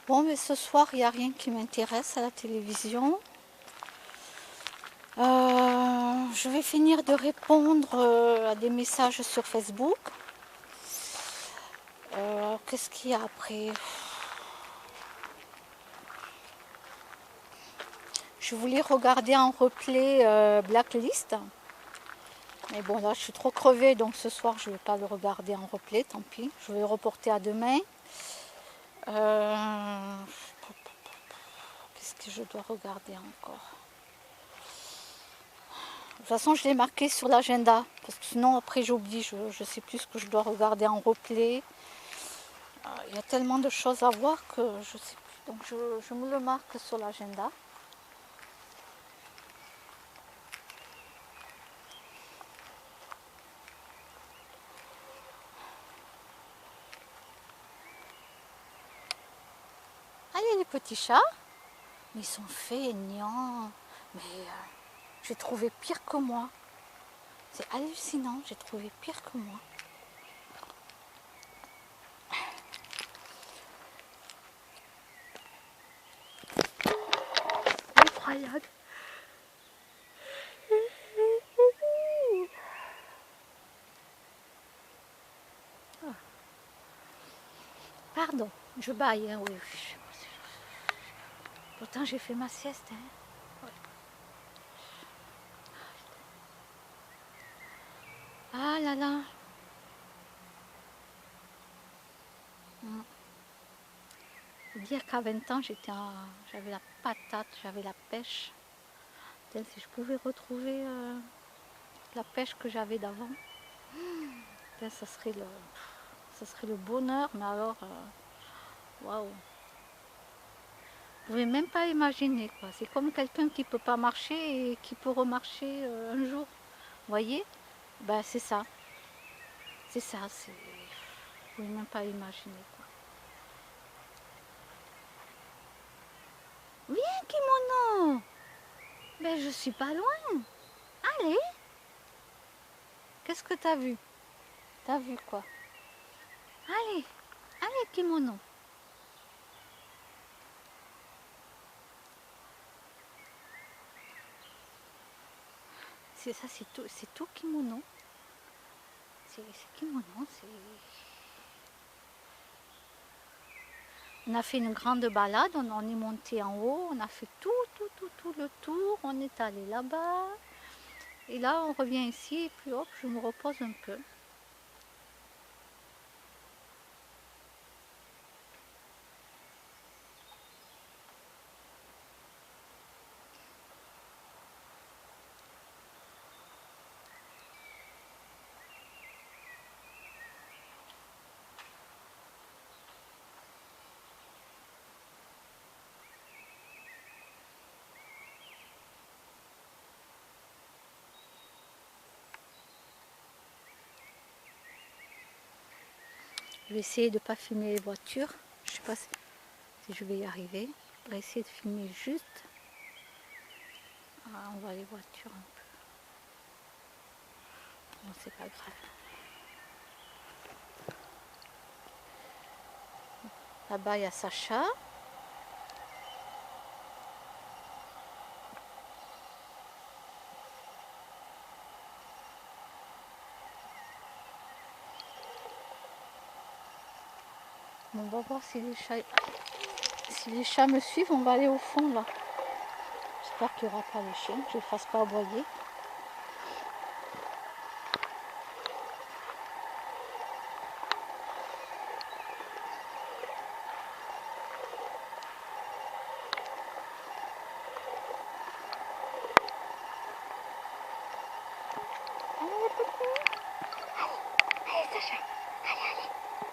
Bon, mais ce soir, il n'y a rien qui m'intéresse à la télévision. Je vais finir de répondre à des messages sur Facebook. Qu'est-ce qu'il y a après? Je voulais regarder en replay Blacklist. Mais bon, là, je suis trop crevée, donc ce soir, je ne vais pas le regarder en replay, tant pis. Je vais le reporter à demain. Qu'est-ce que je dois regarder encore? De toute façon, je l'ai marqué sur l'agenda, parce que sinon, après, j'oublie, je ne sais plus ce que je dois regarder en replay. Il y a tellement de choses à voir que je ne sais plus. Donc, je me le marque sur l'agenda. Allez, les petits chats. Mais ils sont feignants. Mais j'ai trouvé pire que moi. C'est hallucinant, j'ai trouvé pire que moi. Incroyable. Pardon, je baille, hein, oui. Pourtant, j'ai fait ma sieste. Hein. Ouais. Ah là là. Dire qu'à 20 ans, j'avais la patate, j'avais la pêche. Putain, si je pouvais retrouver la pêche que j'avais d'avant, ça serait le bonheur. Mais alors, waouh. Vous pouvez même pas imaginer quoi. C'est comme quelqu'un qui peut pas marcher et qui peut remarcher un jour. Vous voyez? Ben c'est ça. C'est ça. Vous pouvez même pas imaginer quoi. Viens kimono. Ben je suis pas loin. Allez. Qu'est-ce que t'as vu? T'as vu quoi? Allez. Allez kimono. C'est ça, c'est tout kimono. C'est kimono, c'est... On a fait une grande balade, on est monté en haut, on a fait tout le tour, on est allé là-bas. Et là, on revient ici et puis hop, je me repose un peu. Je vais essayer de ne pas filmer les voitures. Je ne sais pas si je vais y arriver. Je vais essayer de filmer juste. Ah, on voit les voitures un peu. Non, c'est pas grave. Là-bas, il y a Sacha. On va voir si les chats me suivent. On va aller au fond là. J'espère qu'il n'y aura pas les chiens. Je ne les fasse pas aboyer. Allez, Sacha.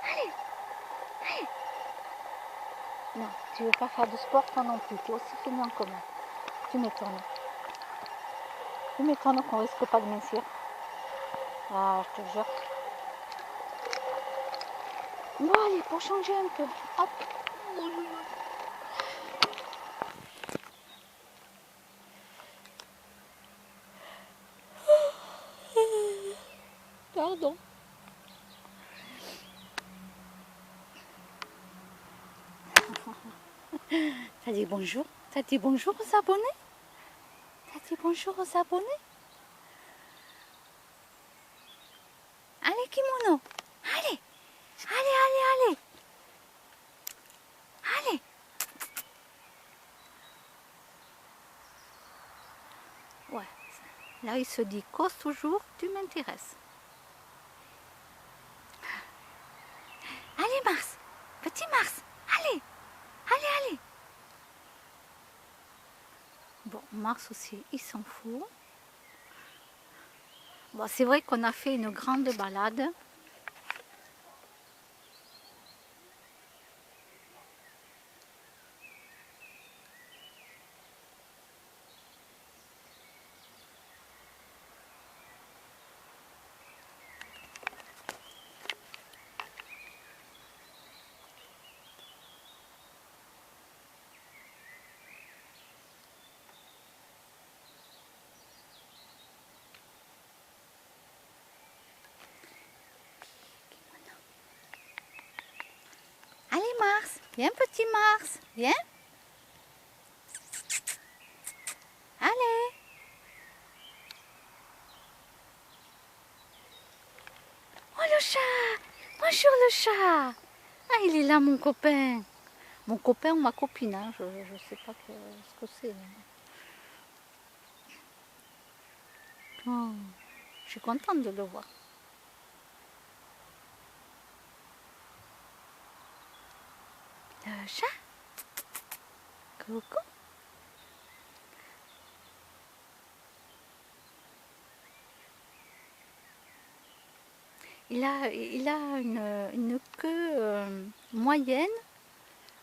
Allez. Non, tu veux pas faire de sport toi non plus. Tu es aussi feignant que moi. Tu m'étonnes. Tu m'étonnes qu'on risque pas de mincir. Ah, je te jure. Bon, allez, pour changer un peu. Hop. Pardon. T'as dit bonjour? T'as dit bonjour aux abonnés? T'as dit bonjour aux abonnés? Allez, kimono! Allez! Allez, allez, allez! Allez! Ouais, là il se dit cause toujours, tu m'intéresses. Allez Mars! Petit Mars! Allez! Allez, allez! Bon, Mars aussi, il s'en fout. Bon, c'est vrai qu'on a fait une grande balade. Allez Mars! Viens petit Mars! Viens! Allez! Oh le chat! Bonjour le chat! Ah il est là mon copain! Mon copain ou ma copine, hein, je ne sais pas ce que c'est. Oh, je suis contente de le voir. Le chat? Coucou! Il a une queue moyenne,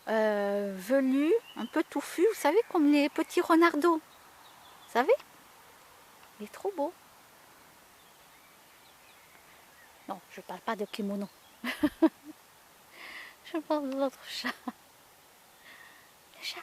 velue, un peu touffue, vous savez, comme les petits renardeaux. Vous savez? Il est trop beau. Non, je ne parle pas de kimono. Je parle de l'autre chat. Le chat.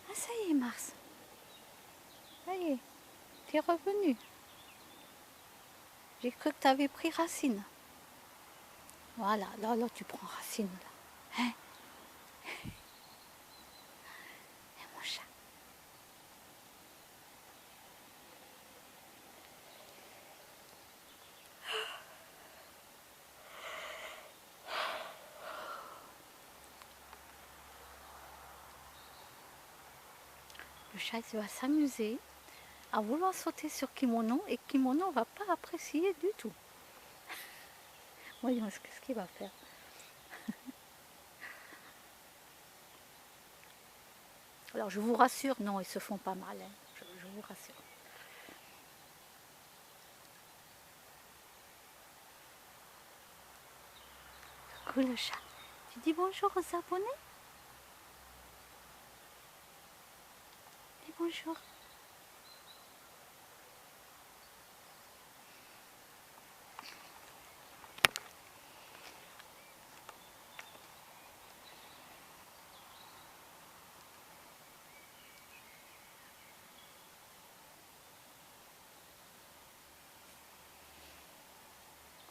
Ah, ça y est, Mars. Ça y est, tu es revenu. J'ai cru que tu avais pris racine. Voilà, là, tu prends racine, là. Hein? Et mon chat. Le chat, il va s'amuser à vouloir sauter sur Kimono et Kimono va pas apprécier du tout. Voyons ce qu'il va faire. Alors je vous rassure, non, ils se font pas mal, hein. Je vous rassure. Coucou le chat. Tu dis bonjour aux abonnés? Dis bonjour.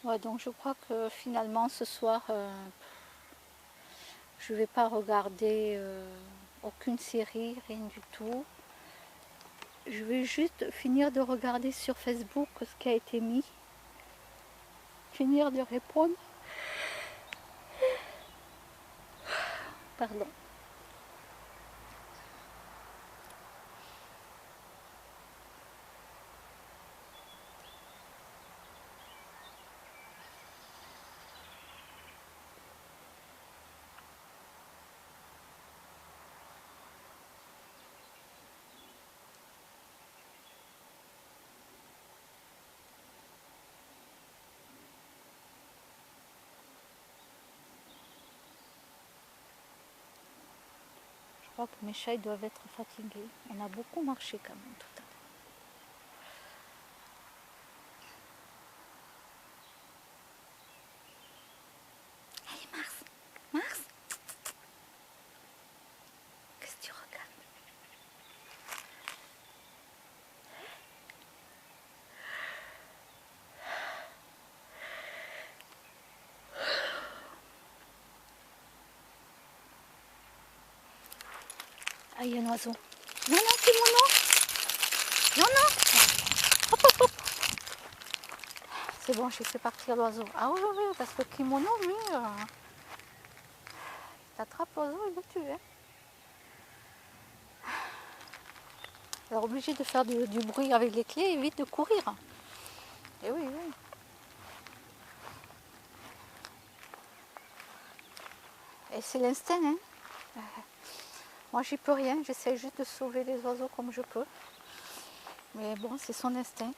Ouais, donc je crois que finalement ce soir, je vais pas regarder aucune série, rien du tout. Je vais juste finir de regarder sur Facebook ce qui a été mis. Finir de répondre. Pardon. crois que mes chats ils doivent être fatigués. On a beaucoup marché quand même tout à l'heure. Allez Mars, Mars, qu'est-ce que tu regardes? Ah, il y a un oiseau. Non, non, kimono. Non, non. Hop, hop, hop. C'est bon, j'ai fait partir l'oiseau. Ah oui, oui, oui, parce que le kimono, lui, il t'attrape l'oiseau, il le tue. Hein. Alors obligé de faire du bruit avec les clés et vite de courir. Et oui, oui. Et c'est l'instinct, hein. Moi, j'y peux rien. J'essaie juste de sauver les oiseaux comme je peux. Mais bon, c'est son instinct.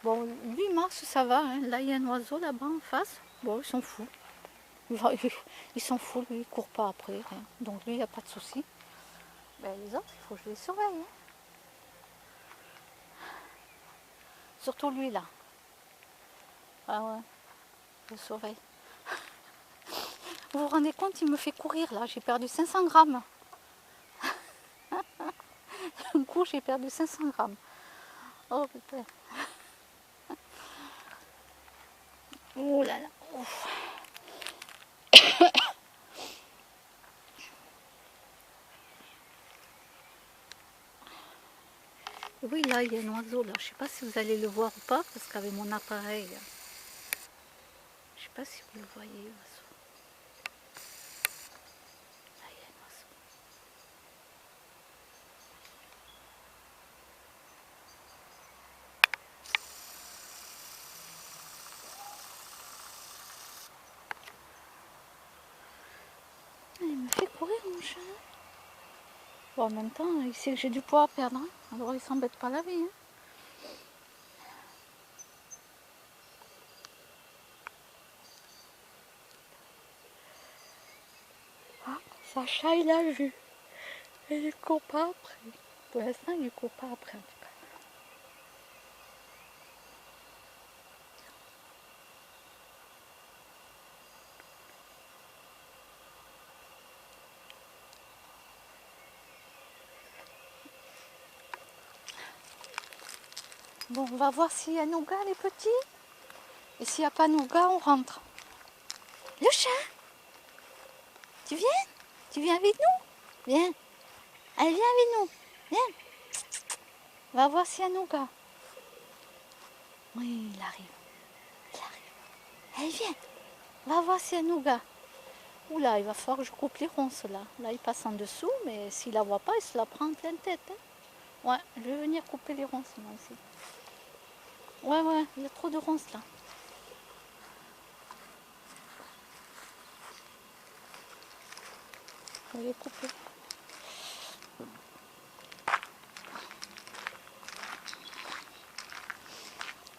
Bon, lui, Mars, ça va. Hein. Là, il y a un oiseau là-bas en face. Bon, ils s'en fout. Il s'en fout, lui, il court pas après. Rien. Donc lui, il n'y a pas de souci. Ben, les autres, il faut que je les surveille. Hein. Surtout lui, là. Ah ouais, je le surveille. Vous vous rendez compte, il me fait courir, là. J'ai perdu 500 grammes. Un coup, j'ai perdu 500 grammes. Oh, putain. Oh là là. Ouf. Oui, là, il y a un oiseau, là. Je ne sais pas si vous allez le voir ou pas, parce qu'avec mon appareil, je ne sais pas si vous le voyez, l'oiseau. Là, il y a un oiseau. Il me fait courir, mon chat. Bon, en même temps, il sait que j'ai du poids à perdre. Hein. Alors, il s'embête pas la vie. Hein. Ah, Sacha, il a vu. Et il court pas après. Pour l'instant, il court pas après, en tout cas. Bon, on va voir s'il y a Nougat, les petits. Et s'il n'y a pas Nougat, on rentre. Le chat, tu viens? Tu viens avec nous? Viens. Allez, viens avec nous. Viens. On va voir s'il y a Nougat. Oui, il arrive. Il arrive. Allez, viens. On va voir s'il y a Nougat. Oula, il va falloir que je coupe les ronces là. Là, il passe en dessous, mais s'il la voit pas, il se la prend en pleine tête. Hein. Ouais, je vais venir couper les ronces moi aussi. Ouais, ouais, il y a trop de ronces là. Je vais les couper.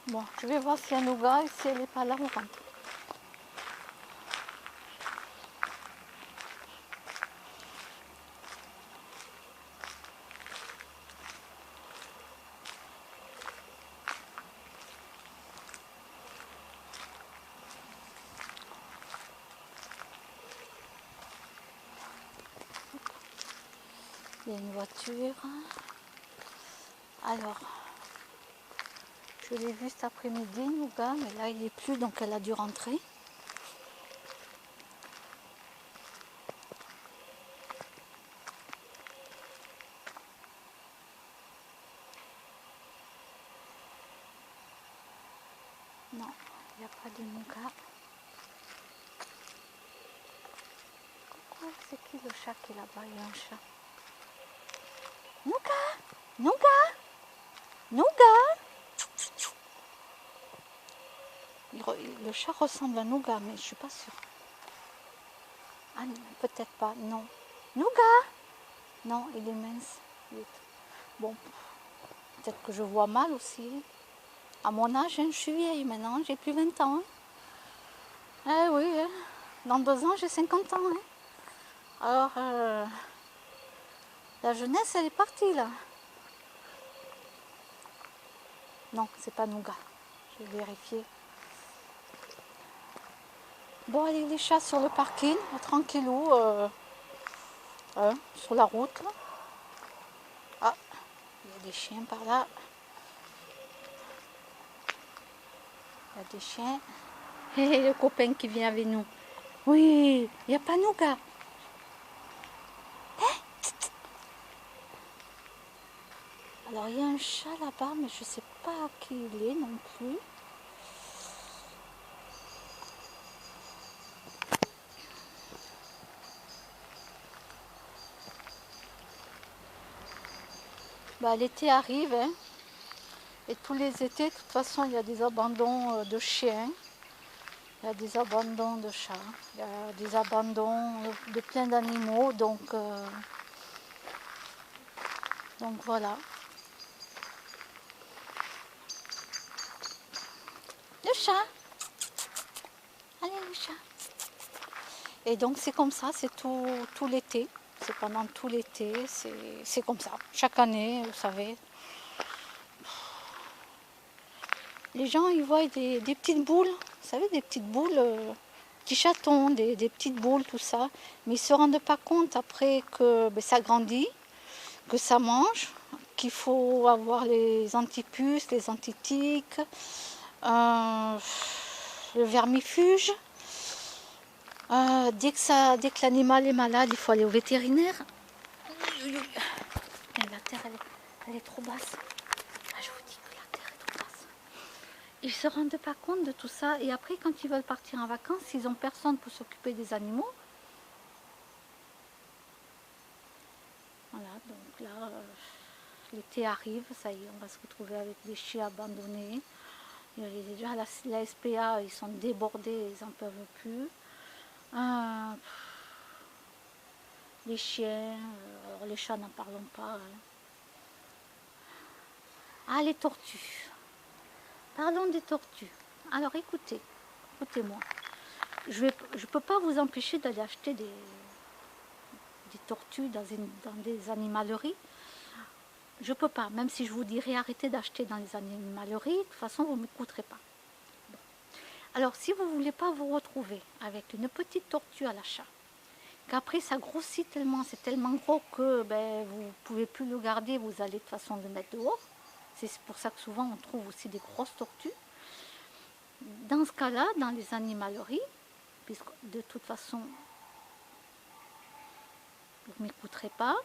Bon, je vais voir s'il y a Nougat et si elle n'est pas là, on rentre. Il y a une voiture. Alors, je l'ai vu cet après-midi, Nougat, mais là, il n'est plus, donc elle a dû rentrer. Non, il n'y a pas de Nougat. Coucou, c'est qui le chat qui est là-bas? Il y a un chat. Nougat! Nougat! Nougat! Le chat ressemble à Nougat, mais je ne suis pas sûre. Ah non, peut-être pas, non. Nougat! Non, il est mince. Bon, peut-être que je vois mal aussi. À mon âge, hein, je suis vieille maintenant, j'ai plus 20 ans. Hein. Eh oui, hein. Dans 2 ans, j'ai 50 ans. Hein. Alors, la jeunesse, elle est partie là. Non, c'est pas nougat. Je vais vérifier. Bon, allez, les chats sur le parking, tranquillou, hein, sur la route. Là. Ah, il y a des chiens par là. Il y a des chiens. Et le copain qui vient avec nous. Oui, il n'y a pas nougat. Alors, il y a un chat là-bas, mais je ne sais pas qui il est non plus. Bah, l'été arrive, hein, et tous les étés, de toute façon, il y a des abandons de chiens, il y a des abandons de chats, il y a des abandons de plein d'animaux, donc voilà. Le chat, allez le chat. Et donc c'est comme ça, c'est tout l'été, c'est pendant tout l'été, c'est comme ça. Chaque année, vous savez, les gens ils voient des petites boules, vous savez, des petites boules, petits chatons, des petites boules, tout ça. Mais ils ne se rendent pas compte après que ça grandit, que ça mange, qu'il faut avoir les antipuces, les antitiques, le vermifuge. Dès que l'animal est malade, il faut aller au vétérinaire. La terre, elle est trop basse. Ah, je vous dis que la terre est trop basse. Ils ne se rendent pas compte de tout ça. Et après, quand ils veulent partir en vacances, ils n'ont personne pour s'occuper des animaux. Voilà, donc là, l'été arrive, ça y est, on va se retrouver avec des chiens abandonnés. Déjà, la SPA, ils sont débordés, ils n'en peuvent plus. Les chiens, alors les chats, n'en parlons pas. Hein. Ah, les tortues. Parlons des tortues. Alors écoutez-moi. Je ne peux pas vous empêcher d'aller acheter des tortues dans des animaleries. Je ne peux pas, même si je vous dirais arrêtez d'acheter dans les animaleries, de toute façon vous ne m'écouterez pas. Bon. Alors si vous ne voulez pas vous retrouver avec une petite tortue à l'achat, qu'après ça grossit tellement, c'est tellement gros que vous ne pouvez plus le garder, vous allez de toute façon le mettre dehors. C'est pour ça que souvent on trouve aussi des grosses tortues. Dans ce cas-là, dans les animaleries, puisque de toute façon vous ne m'écouterez pas,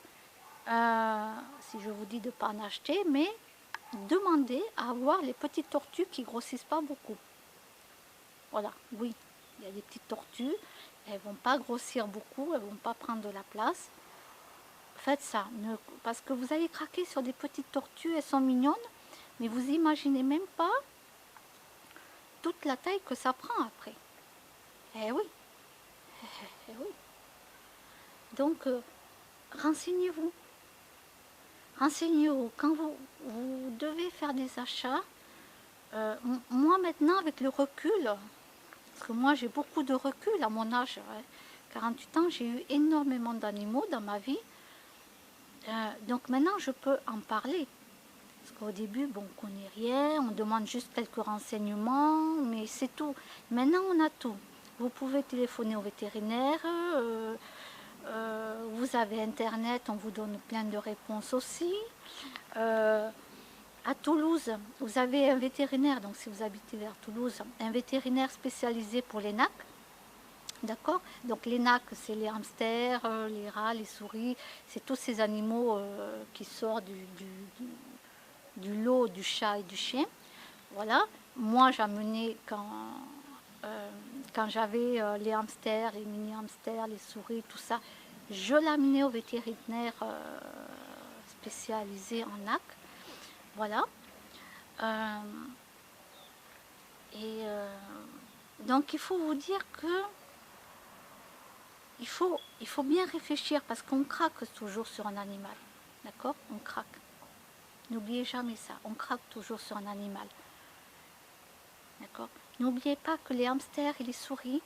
si je vous dis de ne pas en acheter, mais demandez à avoir les petites tortues qui ne grossissent pas beaucoup. Voilà, oui, il y a des petites tortues, elles ne vont pas grossir beaucoup, elles ne vont pas prendre de la place. Faites ça, parce que vous allez craquer sur des petites tortues, elles sont mignonnes, mais vous imaginez même pas toute la taille que ça prend après. Eh oui, eh oui. Donc, renseignez-vous. Renseignez-vous. Quand vous devez faire des achats, moi maintenant avec le recul, parce que moi j'ai beaucoup de recul à mon âge, 48 ans, j'ai eu énormément d'animaux dans ma vie. Donc maintenant je peux en parler. Parce qu'au début, bon, on ne connaît rien, on demande juste quelques renseignements, mais c'est tout. Maintenant on a tout. Vous pouvez téléphoner au vétérinaire, vous avez internet, on vous donne plein de réponses aussi. À Toulouse, vous avez un vétérinaire, donc si vous habitez vers Toulouse, un vétérinaire spécialisé pour les nacs. D'accord. Donc les nacs, c'est les hamsters, les rats, les souris, c'est tous ces animaux qui sortent du lot du chat et du chien. Voilà. Moi, j'amenais quand j'avais les hamsters, les mini-hamsters, les souris, tout ça, je l'amenais au vétérinaire spécialisé en nac. Voilà. Donc il faut vous dire que il faut bien réfléchir parce qu'on craque toujours sur un animal. D'accord. On craque. N'oubliez jamais ça. On craque toujours sur un animal. D'accord. N'oubliez pas que les hamsters et les souris,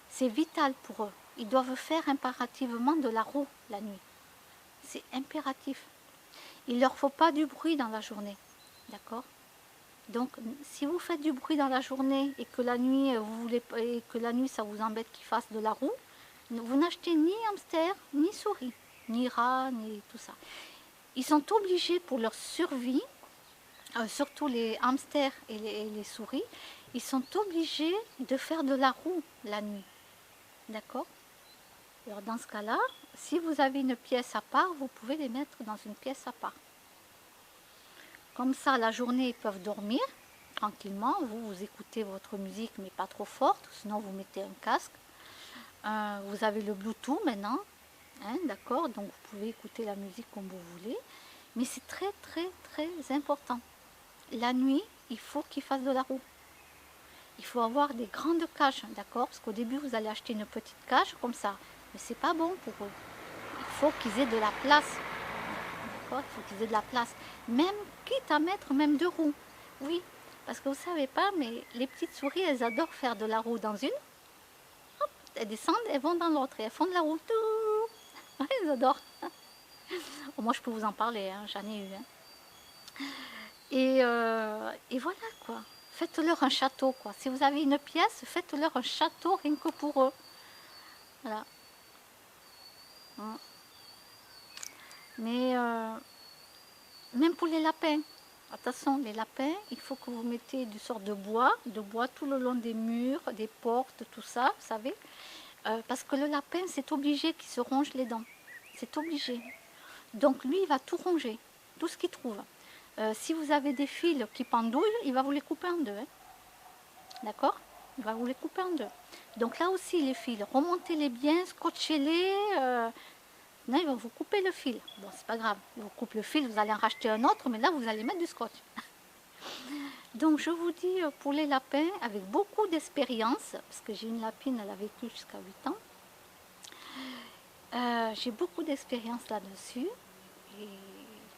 c'est vital pour eux. Ils doivent faire impérativement de la roue la nuit. C'est impératif. Il ne leur faut pas du bruit dans la journée. D'accord? Donc, si vous faites du bruit dans la journée et que la nuit, ça vous embête qu'ils fassent de la roue, vous n'achetez ni hamster, ni souris, ni rat, ni tout ça. Ils sont obligés pour leur survie, surtout les hamsters et les souris, ils sont obligés de faire de la roue la nuit. D'accord? Alors dans ce cas-là, si vous avez une pièce à part, vous pouvez les mettre dans une pièce à part. Comme ça, la journée, ils peuvent dormir tranquillement. Vous écoutez votre musique, mais pas trop forte, sinon vous mettez un casque. Vous avez le Bluetooth maintenant, hein, d'accord? Donc vous pouvez écouter la musique comme vous voulez. Mais c'est très, très, très important. La nuit, il faut qu'ils fassent de la roue. Il faut avoir des grandes cages, d'accord? Parce qu'au début, vous allez acheter une petite cage comme ça. Mais c'est pas bon pour eux. Il faut qu'ils aient de la place. D'accord? Il faut qu'ils aient de la place. Même, quitte à mettre même 2 roues. Oui, parce que vous savez pas, mais les petites souris, elles adorent faire de la roue dans une. Hop, elles descendent, elles vont dans l'autre et elles font de la roue. Ouais, elles adorent. Oh, moi, je peux vous en parler, hein, j'en ai eu. Hein. Et voilà quoi. Faites-leur un château quoi. Si vous avez une pièce, faites-leur un château rien que pour eux. Voilà. Mais même pour les lapins, attention, les lapins, il faut que vous mettez du sort de bois tout le long des murs, des portes, tout ça, vous savez. Parce que le lapin, c'est obligé qu'il se ronge les dents. C'est obligé. Donc lui, il va tout ronger, tout ce qu'il trouve. Si vous avez des fils qui pendouillent, il va vous les couper en deux. Hein. D'accord? Il va vous les couper en deux. Donc là aussi, les fils, remontez-les bien, scotchez-les. Non, il va vous couper le fil. Bon, c'est pas grave. Il vous coupe le fil, vous allez en racheter un autre, mais là, vous allez mettre du scotch. Donc, je vous dis, pour les lapins, avec beaucoup d'expérience, parce que j'ai une lapine, elle a vécu jusqu'à 8 ans, j'ai beaucoup d'expérience là-dessus. Et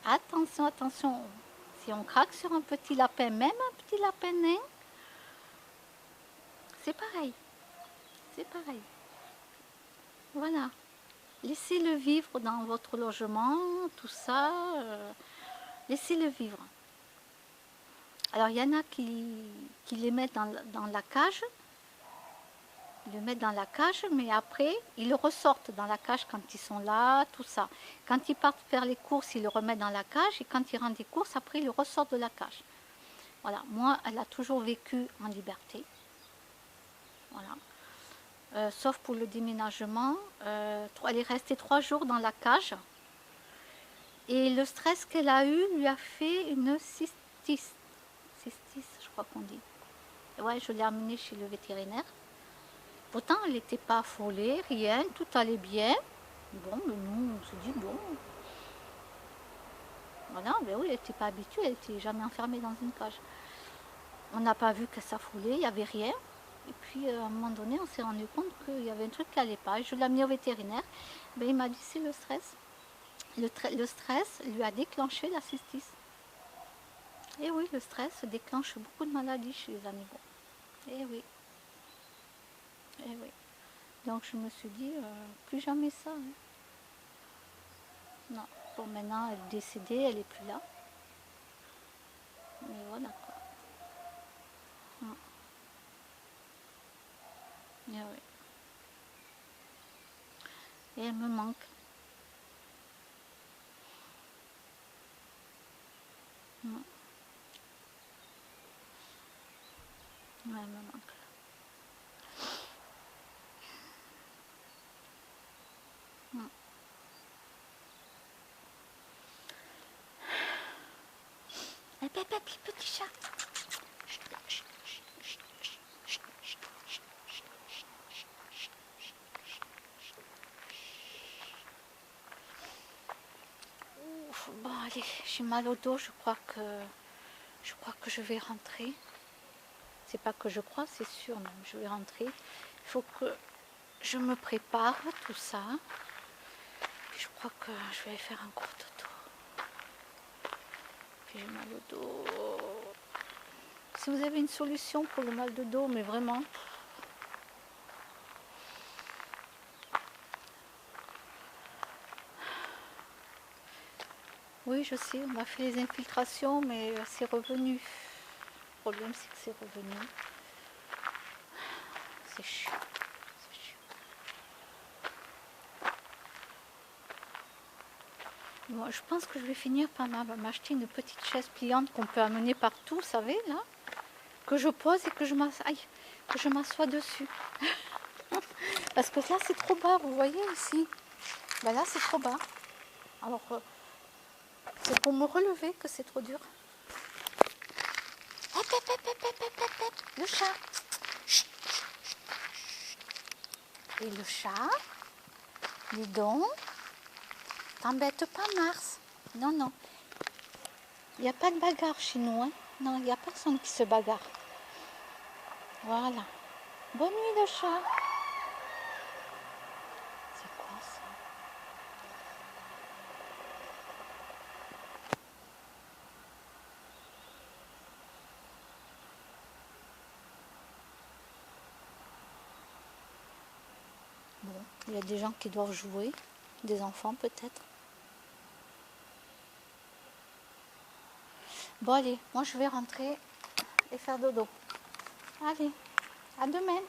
attention, attention, si on craque sur un petit lapin, même un petit lapin nain, c'est pareil. C'est pareil. Voilà. Laissez-le vivre dans votre logement, tout ça. Laissez-le vivre. Alors, il y en a qui les mettent dans la cage. Ils le mettent dans la cage, mais après, ils le ressortent dans la cage quand ils sont là, tout ça. Quand ils partent faire les courses, ils le remettent dans la cage. Et quand ils rentrent des courses, après, ils le ressortent de la cage. Voilà. Moi, elle a toujours vécu en liberté. Voilà. Sauf pour le déménagement. Elle est restée 3 jours dans la cage. Et le stress qu'elle a eu lui a fait une cystite. Cystis, je crois qu'on dit. Ouais, je l'ai amenée chez le vétérinaire. Pourtant, elle n'était pas affolée, rien, tout allait bien. Bon, mais nous, on se dit, bon. Voilà, ben oui, elle n'était pas habituée, elle n'était jamais enfermée dans une cage. On n'a pas vu qu'elle s'affolait, il n'y avait rien. Et puis, à un moment donné, on s'est rendu compte qu'il y avait un truc qui n'allait pas. Je l'ai amenée au vétérinaire. Ben, il m'a dit, c'est le stress. Le stress lui a déclenché la cystis. Et oui, le stress déclenche beaucoup de maladies chez les animaux. Et oui. Et oui. Donc je me suis dit, plus jamais ça. Hein. Non. Bon, maintenant, elle est décédée, elle n'est plus là. Mais voilà quoi. Et oui. Et elle me manque. Ouais, elle me manque. Eh, petit chat. Ouf, bon allez, j'ai mal au dos, je crois que je vais rentrer. C'est pas que je crois, c'est sûr même, je vais rentrer. Il faut que je me prépare tout ça. Puis je crois que je vais aller faire un court tour. Puis j'ai mal au dos. Si vous avez une solution pour le mal de dos, mais vraiment. Oui, je sais, on m'a fait les infiltrations, mais c'est revenu. Le problème, c'est que c'est revenu. C'est chiant. C'est chiant. Bon, je pense que je vais finir par m'acheter une petite chaise pliante qu'on peut amener partout, vous savez, là. Que je pose et que je m'assois dessus. Parce que là, c'est trop bas, vous voyez ici. Ben là, c'est trop bas. Alors, c'est pour me relever que c'est trop dur. Hop, hop, hop, hop, hop, hop, hop, hop. Le chat. Et le chat, dis donc, t'embête pas Mars. Non, non. Il n'y a pas de bagarre chez nous. Hein. Non, il n'y a personne qui se bagarre. Voilà. Bonne nuit le chat. C'est quoi ça? Bon, il y a des gens qui doivent jouer. Des enfants peut-être. Bon allez, moi je vais rentrer et faire dodo. Allez, à demain.